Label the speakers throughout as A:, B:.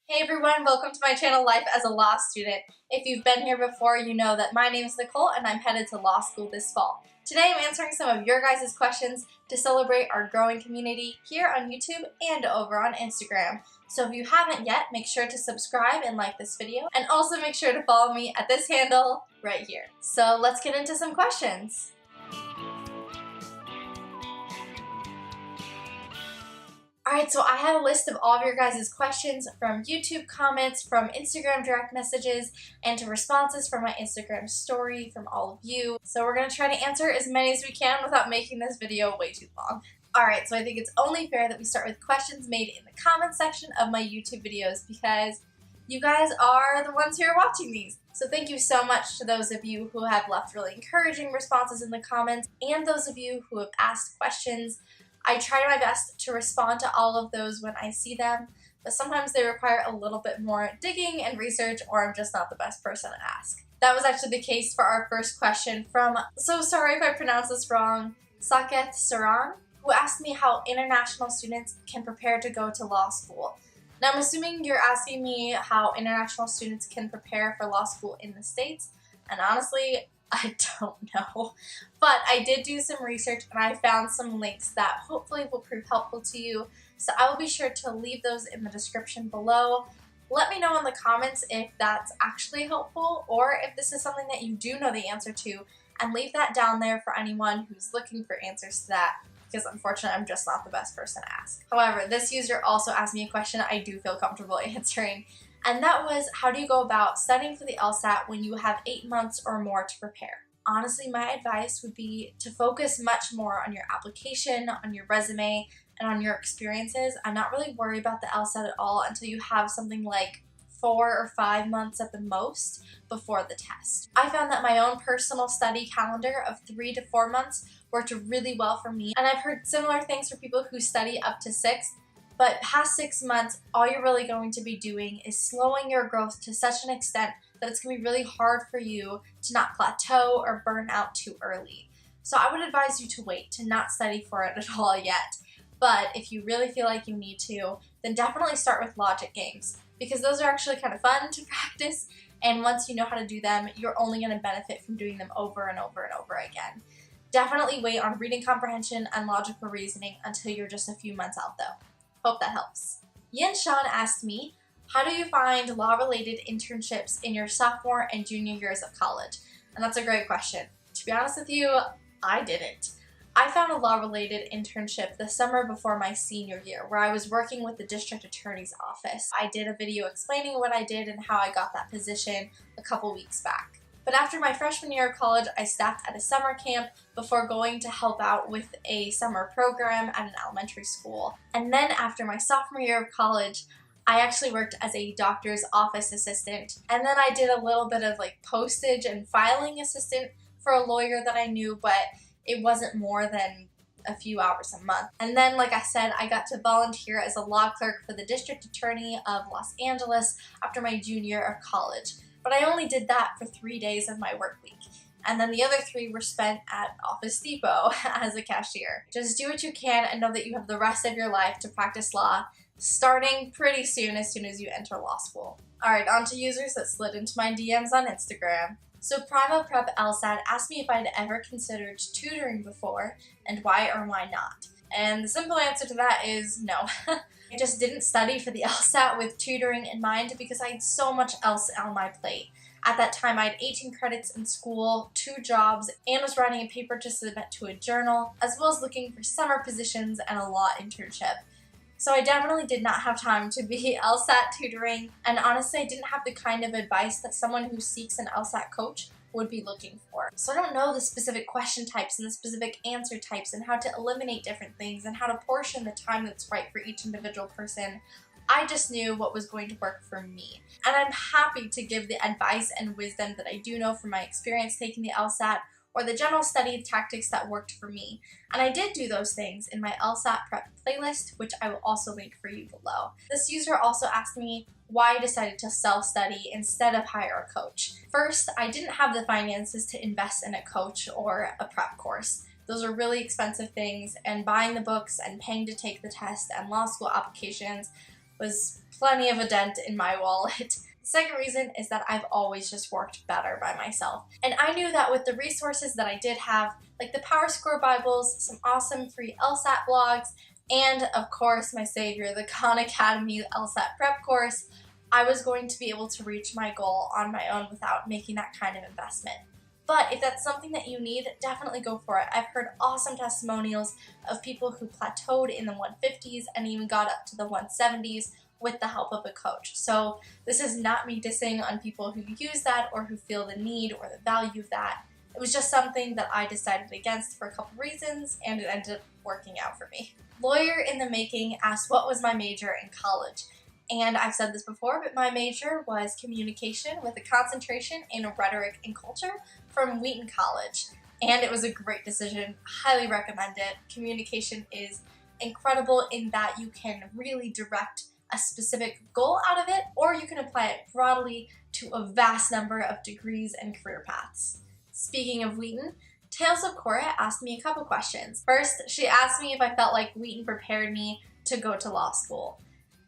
A: Hey everyone, welcome to my channel Life as a Law Student. If you've been here before, you know that my name is Nicole and I'm headed to law school this fall. Today I'm answering some of your guys' questions to celebrate our growing community here on YouTube and over on Instagram. So if you haven't yet, make sure to subscribe and like this video, and also make sure to follow me at this handle right here. So let's get into some questions. Alright, so I have a list of all of your guys' questions from YouTube comments, from Instagram direct messages, and to responses from my Instagram story from all of you. So we're going to try to answer as many as we can without making this video way too long. Alright, so I think it's only fair that we start with questions made in the comment section of my YouTube videos because you guys are the ones who are watching these. So thank you so much to those of you who have left really encouraging responses in the comments and those of you who have asked questions. I try my best to respond to all of those when I see them, but sometimes they require a little bit more digging and research, or I'm just not the best person to ask. That was actually the case for our first question from, so sorry if I pronounce this wrong, Saketh Saran, who asked me how international students can prepare to go to law school. Now I'm assuming you're asking me how international students can prepare for law school in the States, and honestly, I don't know, but I did do some research and I found some links that hopefully will prove helpful to you, so I will be sure to leave those in the description below. Let me know in the comments if that's actually helpful or if this is something that you do know the answer to, and leave that down there for anyone who's looking for answers to that, because unfortunately I'm just not the best person to ask. However, this user also asked me a question I do feel comfortable answering, and that was, how do you go about studying for the LSAT when you have 8 months or more to prepare? Honestly, my advice would be to focus much more on your application, on your resume, and on your experiences, and not really worry about the LSAT at all until you have something like 4 or 5 months at the most before the test. I found that my own personal study calendar of 3 to 4 months worked really well for me, and I've heard similar things for people who study up to 6. But past 6 months, all you're really going to be doing is slowing your growth to such an extent that it's going to be really hard for you to not plateau or burn out too early. So I would advise you to wait, to not study for it at all yet. But if you really feel like you need to, then definitely start with logic games, because those are actually kind of fun to practice, and once you know how to do them, you're only going to benefit from doing them over and over and over again. Definitely wait on reading comprehension and logical reasoning until you're just a few months out though. Hope that helps. Yin Shan asked me, how do you find law-related internships in your sophomore and junior years of college? And that's a great question. To be honest with you, I didn't. I found a law-related internship the summer before my senior year, where I was working with the district attorney's office. I did a video explaining what I did and how I got that position a couple weeks back. But after my freshman year of college, I staffed at a summer camp before going to help out with a summer program at an elementary school. And then after my sophomore year of college, I actually worked as a doctor's office assistant. And then I did a little bit of like postage and filing assistant for a lawyer that I knew, but it wasn't more than a few hours a month. And then, like I said, I got to volunteer as a law clerk for the district attorney of Los Angeles after my junior year of college. But I only did that for 3 days of my work week. And then the other 3 were spent at Office Depot as a cashier. Just do what you can and know that you have the rest of your life to practice law, starting pretty soon as you enter law school. Alright, on to users that slid into my DMs on Instagram. So Primo Prep LSAT asked me if I'd ever considered tutoring before, and why or why not. And the simple answer to that is no. I just didn't study for the LSAT with tutoring in mind because I had so much else on my plate. At that time, I had 18 credits in school, 2 jobs, and was writing a paper to submit to a journal, as well as looking for summer positions and a law internship. So I definitely did not have time to be LSAT tutoring, and honestly, I didn't have the kind of advice that someone who seeks an LSAT coach would be looking for. So I don't know the specific question types and the specific answer types and how to eliminate different things and how to portion the time that's right for each individual person. I just knew what was going to work for me. And I'm happy to give the advice and wisdom that I do know from my experience taking the LSAT, or the general study tactics that worked for me. And I did do those things in my LSAT prep playlist, which I will also link for you below. This user also asked me why I decided to self-study instead of hire a coach. First, I didn't have the finances to invest in a coach or a prep course. Those are really expensive things, and buying the books and paying to take the test and law school applications was plenty of a dent in my wallet. The second reason is that I've always just worked better by myself. And I knew that with the resources that I did have, like the PowerScore Bibles, some awesome free LSAT blogs, and of course my savior, the Khan Academy LSAT prep course, I was going to be able to reach my goal on my own without making that kind of investment. But if that's something that you need, definitely go for it. I've heard awesome testimonials of people who plateaued in the 150s and even got up to the 170s with the help of a coach. So this is not me dissing on people who use that or who feel the need or the value of that. It was just something that I decided against for a couple reasons, and it ended up working out for me. Lawyer in the Making asked what was my major in college. And I've said this before, but my major was communication with a concentration in rhetoric and culture from Wheaton College. And it was a great decision. Highly recommend it. Communication is incredible in that you can really direct a specific goal out of it, or you can apply it broadly to a vast number of degrees and career paths. Speaking of Wheaton, Tales of Cora asked me a couple questions. First, she asked me if I felt like Wheaton prepared me to go to law school.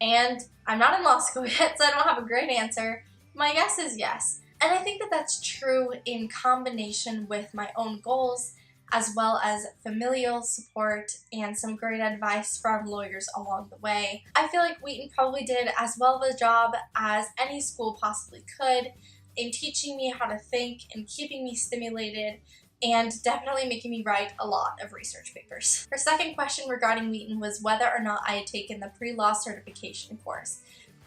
A: And I'm not in law school yet, so I don't have a great answer. My guess is yes. And I think that that's true in combination with my own goals, as well as familial support and some great advice from lawyers along the way. I feel like Wheaton probably did as well of a job as any school possibly could in teaching me how to think and keeping me stimulated, and definitely making me write a lot of research papers. Her second question regarding Wheaton was whether or not I had taken the pre-law certification course.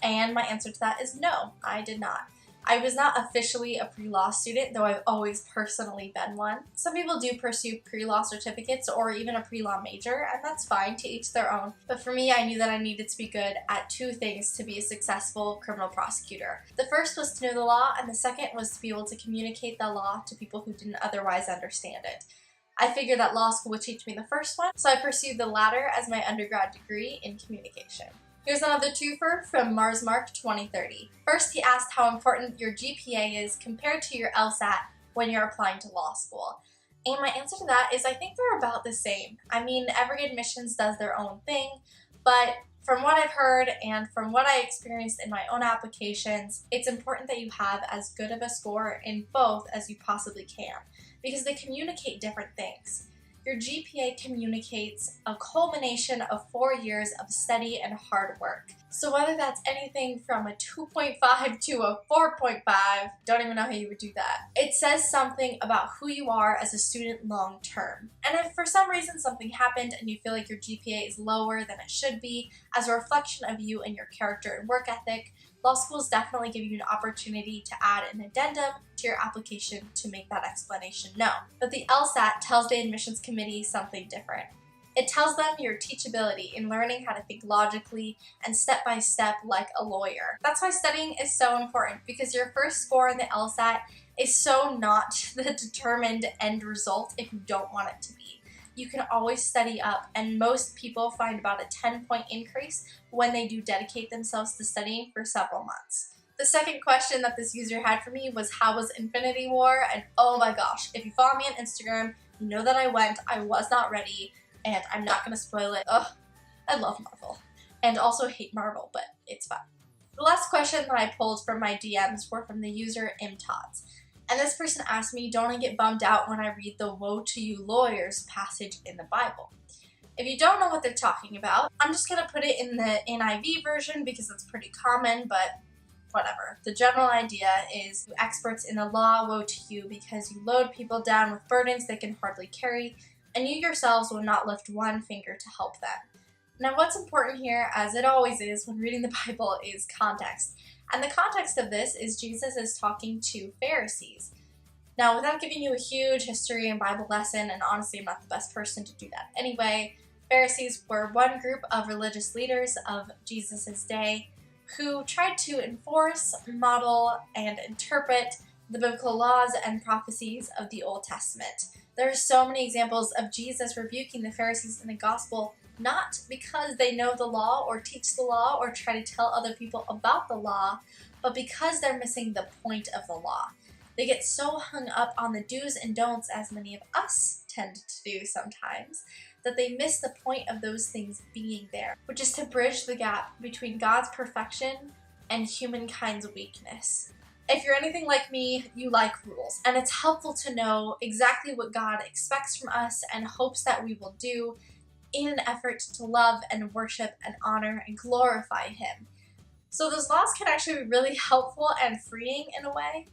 A: And my answer to that is no, I did not. I was not officially a pre-law student, though I've always personally been one. Some people do pursue pre-law certificates or even a pre-law major, and that's fine, to each their own. But for me, I knew that I needed to be good at two things to be a successful criminal prosecutor. The first was to know the law, and the second was to be able to communicate the law to people who didn't otherwise understand it. I figured that law school would teach me the first one, so I pursued the latter as my undergrad degree in communication. Here's another twofer from Marsmark 2030. First, he asked how important your GPA is compared to your LSAT when you're applying to law school. And my answer to that is I think they're about the same. I mean, every admissions does their own thing, but from what I've heard and from what I experienced in my own applications, it's important that you have as good of a score in both as you possibly can, because they communicate different things. Your GPA communicates a culmination of 4 years of study and hard work. So whether that's anything from a 2.5 to a 4.5, don't even know how you would do that. It says something about who you are as a student long term. And if for some reason something happened and you feel like your GPA is lower than it should be, as a reflection of you and your character and work ethic, law schools definitely give you an opportunity to add an addendum to your application to make that explanation known. But the LSAT tells the admissions committee something different. It tells them your teachability in learning how to think logically and step by step like a lawyer. That's why studying is so important, because your first score in the LSAT is so not the determined end result if you don't want it to be. You can always study up, and most people find about a 10-point increase when they do dedicate themselves to studying for several months. The second question that this user had for me was how was Infinity War, and oh my gosh, if you follow me on Instagram, you know that I was not ready, and I'm not going to spoil it. Ugh, I love Marvel, and also hate Marvel, but it's fine. The last question that I pulled from my DMs were from the user imtots. And this person asked me, don't I get bummed out when I read the woe to you lawyers passage in the Bible? If you don't know what they're talking about, I'm just going to put it in the NIV version because it's pretty common, but whatever. The general idea is, you experts in the law, woe to you, because you load people down with burdens they can hardly carry, and you yourselves will not lift one finger to help them. Now what's important here, as it always is when reading the Bible, is context. And the context of this is Jesus is talking to Pharisees. Now, without giving you a huge history and Bible lesson, and honestly I'm not the best person to do that anyway, Pharisees were one group of religious leaders of Jesus' day who tried to enforce, model, and interpret the biblical laws and prophecies of the Old Testament. There are so many examples of Jesus rebuking the Pharisees in the gospel, not because they know the law or teach the law or try to tell other people about the law, but because they're missing the point of the law. They get so hung up on the do's and don'ts, as many of us tend to do sometimes, that they miss the point of those things being there, which is to bridge the gap between God's perfection and humankind's weakness. If you're anything like me, you like rules, and it's helpful to know exactly what God expects from us and hopes that we will do in an effort to love and worship and honor and glorify Him. So those laws can actually be really helpful and freeing in a way,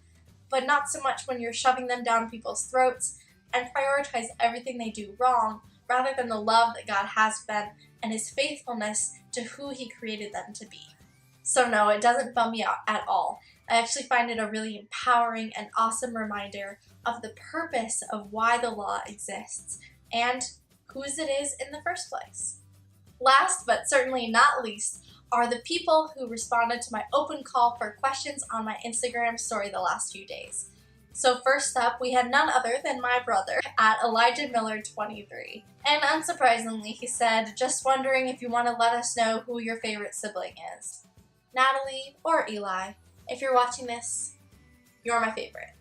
A: but not so much when you're shoving them down people's throats and prioritize everything they do wrong rather than the love that God has for them and His faithfulness to who He created them to be. So no, it doesn't bum me out at all. I actually find it a really empowering and awesome reminder of the purpose of why the law exists and whose it is in the first place. Last but certainly not least are the people who responded to my open call for questions on my Instagram story the last few days. So first up, we had none other than my brother at Elijah Miller 23. And unsurprisingly, he said, just wondering if you want to let us know who your favorite sibling is. Natalie or Eli, if you're watching this, you're my favorite.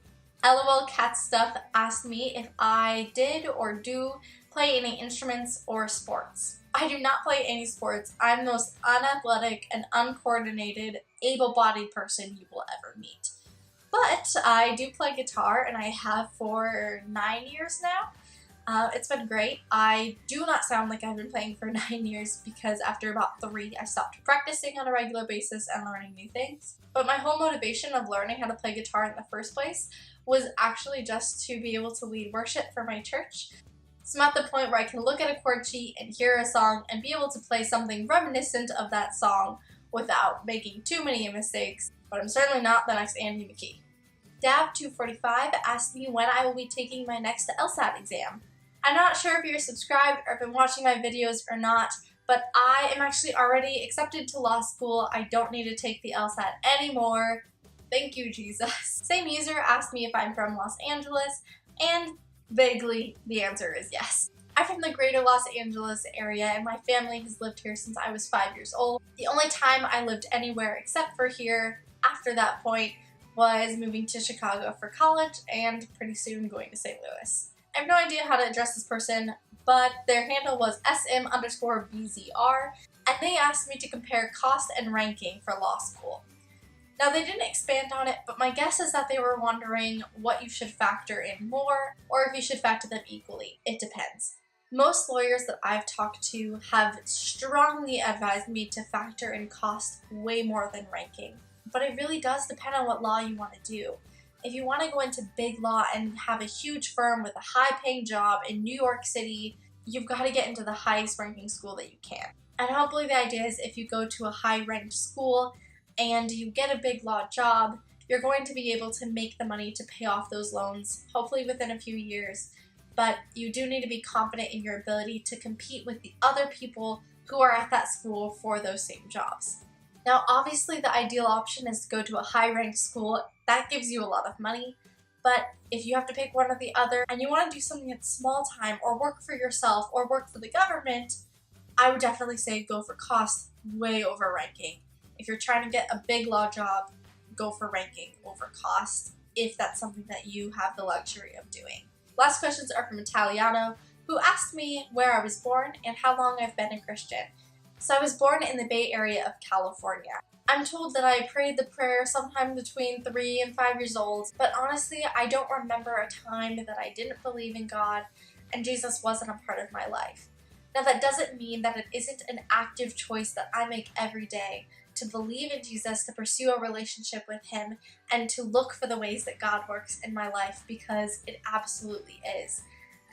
A: LOL Cat Stuff asked me if I did or do play any instruments or sports. I do not play any sports. I'm the most unathletic and uncoordinated, able-bodied person you will ever meet. But I do play guitar, and I have for 9 years now. It's been great. I do not sound like I've been playing for 9 years because after about 3, I stopped practicing on a regular basis and learning new things. But my whole motivation of learning how to play guitar in the first place was actually just to be able to lead worship for my church. So I'm at the point where I can look at a chord sheet and hear a song and be able to play something reminiscent of that song without making too many mistakes, but I'm certainly not the next Andy McKee. Dav245 asked me when I will be taking my next LSAT exam. I'm not sure if you're subscribed or been watching my videos or not, but I am actually already accepted to law school. I don't need to take the LSAT anymore. Thank you, Jesus. Same user asked me if I'm from Los Angeles, and vaguely, the answer is yes. I'm from the greater Los Angeles area and my family has lived here since I was 5 years old. The only time I lived anywhere except for here after that point was moving to Chicago for college and pretty soon going to St. Louis. I have no idea how to address this person, but their handle was SM_BZR, and they asked me to compare cost and ranking for law school. Now, they didn't expand on it, but my guess is that they were wondering what you should factor in more, or if you should factor them equally. It depends. Most lawyers that I've talked to have strongly advised me to factor in cost way more than ranking. But it really does depend on what law you want to do. If you want to go into big law and have a huge firm with a high-paying job in New York City, you've got to get into the highest ranking school that you can. And hopefully the idea is if you go to a high-ranked school, and you get a big law job, you're going to be able to make the money to pay off those loans, hopefully within a few years. But you do need to be confident in your ability to compete with the other people who are at that school for those same jobs. Now, obviously the ideal option is to go to a high-ranked school. That gives you a lot of money. But if you have to pick one or the other, and you want to do something that's small time, or work for yourself, or work for the government, I would definitely say go for cost way over ranking. If you're trying to get a big law job, go for ranking over cost, if that's something that you have the luxury of doing. Last questions are from Italiano, who asked me where I was born and how long I've been a Christian. So I was born in the Bay Area of California. I'm told that I prayed the prayer sometime between 3 and 5 years old, but honestly, I don't remember a time that I didn't believe in God and Jesus wasn't a part of my life. Now, that doesn't mean that it isn't an active choice that I make every day to believe in Jesus, to pursue a relationship with Him, and to look for the ways that God works in my life, because it absolutely is.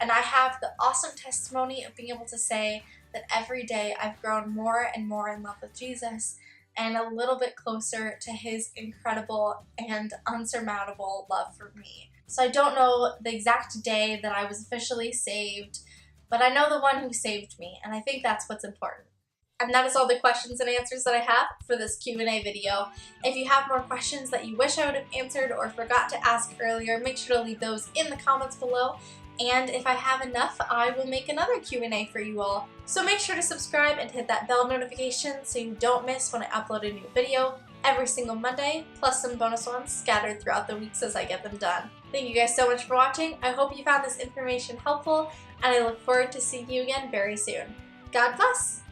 A: And I have the awesome testimony of being able to say that every day I've grown more and more in love with Jesus and a little bit closer to His incredible and unsurmountable love for me. So I don't know the exact day that I was officially saved, but I know the one who saved me, and I think that's what's important. And that is all the questions and answers that I have for this Q&A video. If you have more questions that you wish I would have answered or forgot to ask earlier, make sure to leave those in the comments below. And if I have enough, I will make another Q&A for you all. So make sure to subscribe and hit that bell notification so you don't miss when I upload a new video every single Monday, plus some bonus ones scattered throughout the weeks as I get them done. Thank you guys so much for watching. I hope you found this information helpful, and I look forward to seeing you again very soon. God bless!